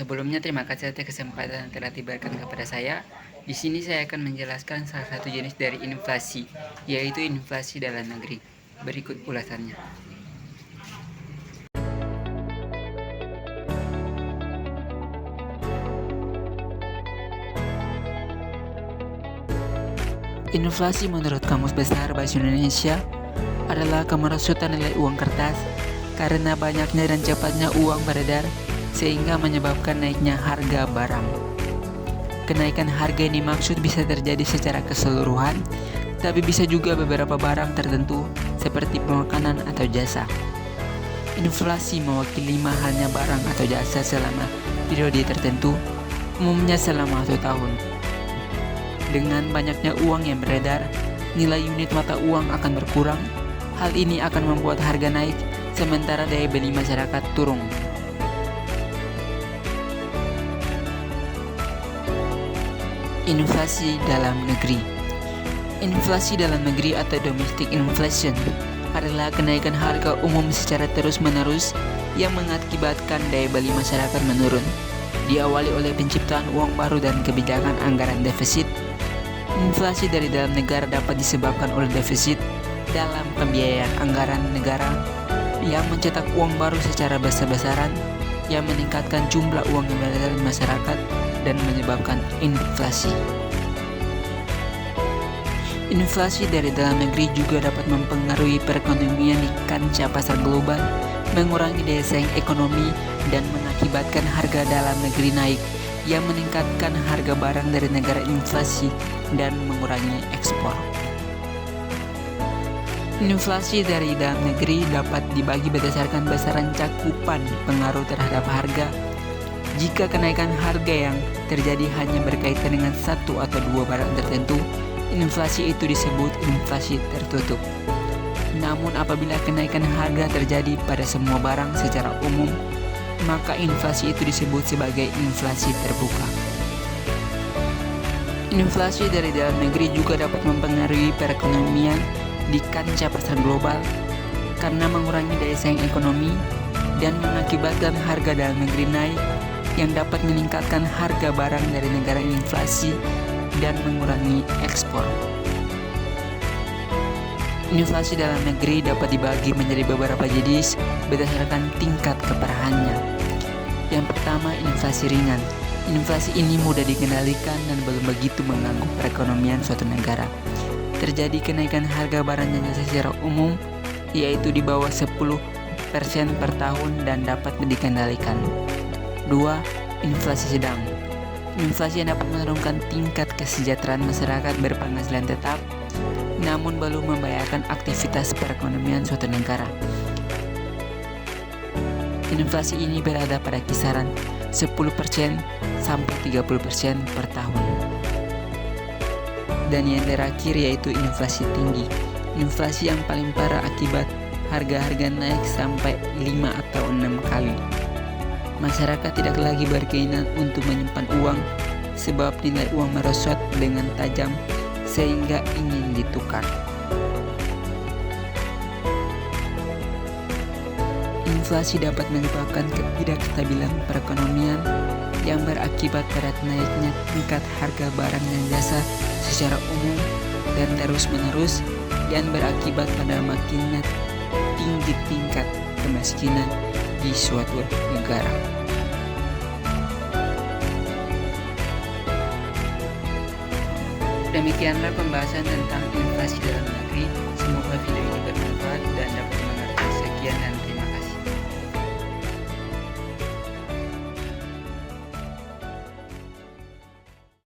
Sebelumnya terima kasih atas kesempatan yang telah diberikan kepada saya. Di sini saya akan menjelaskan salah satu jenis dari inflasi, yaitu inflasi dalam negeri. Berikut ulasannya. Inflasi menurut Kamus Besar Bahasa Indonesia adalah kemerosotan nilai uang kertas karena banyaknya dan cepatnya uang beredar sehingga menyebabkan naiknya harga barang. Kenaikan harga ini maksud bisa terjadi secara keseluruhan, tapi bisa juga beberapa barang tertentu seperti makanan atau jasa. Inflasi mewakili mahalnya barang atau jasa selama periode tertentu, umumnya selama 1 tahun. Dengan banyaknya uang yang beredar, nilai unit mata uang akan berkurang. Hal ini akan membuat harga naik, sementara daya beli masyarakat turun. Inflasi dalam negeri. Inflasi dalam negeri atau domestic inflation adalah kenaikan harga umum secara terus-menerus yang mengakibatkan daya beli masyarakat menurun. Diawali oleh penciptaan uang baru dan kebijakan anggaran defisit. Inflasi dari dalam negara dapat disebabkan oleh defisit dalam pembiayaan anggaran negara yang mencetak uang baru secara besar-besaran yang meningkatkan jumlah uang yang beredar di masyarakat dan menyebabkan inflasi. Inflasi dari dalam negeri juga dapat mempengaruhi perekonomian di kancah pasar global, mengurangi daya saing ekonomi, dan mengakibatkan harga dalam negeri naik yang meningkatkan harga barang dari negara inflasi dan mengurangi ekspor. Inflasi dari dalam negeri dapat dibagi berdasarkan besaran cakupan pengaruh terhadap harga. Jika kenaikan harga yang terjadi hanya berkaitan dengan satu atau dua barang tertentu, inflasi itu disebut inflasi tertutup. Namun apabila kenaikan harga terjadi pada semua barang secara umum, maka inflasi itu disebut sebagai inflasi terbuka. Inflasi dari dalam negeri juga dapat mempengaruhi perekonomian di kancah pasar global karena mengurangi daya saing ekonomi dan mengakibatkan harga dalam negeri naik yang dapat meningkatkan harga barang dari negara inflasi dan mengurangi ekspor. Inflasi dalam negeri dapat dibagi menjadi beberapa jenis berdasarkan tingkat keparahannya. Yang pertama, inflasi ringan. Inflasi ini mudah dikendalikan dan belum begitu mengganggu perekonomian suatu negara. Terjadi kenaikan harga barang dan jasa secara umum, yaitu di bawah 10% per tahun dan dapat dikendalikan. 2. Inflasi sedang. Inflasi yang dapat menurunkan tingkat kesejahteraan masyarakat berpenghasilan tetap, namun belum membahayakan aktivitas perekonomian suatu negara. Inflasi ini berada pada kisaran 10% sampai 30% per tahun. Dan yang terakhir yaitu inflasi tinggi. Inflasi yang paling parah akibat harga-harga naik sampai 5 atau 6 kali. Masyarakat tidak lagi berkeinginan untuk menyimpan uang sebab nilai uang merosot dengan tajam sehingga ingin ditukar. Inflasi dapat menyebabkan ketidakstabilan perekonomian yang berakibat pada naiknya tingkat harga barang dan jasa secara umum dan terus-menerus dan berakibat pada makinnya tinggi tingkat kemiskinan di suatu negara. Demikianlah pembahasan tentang inflasi dalam negeri. Semoga video ini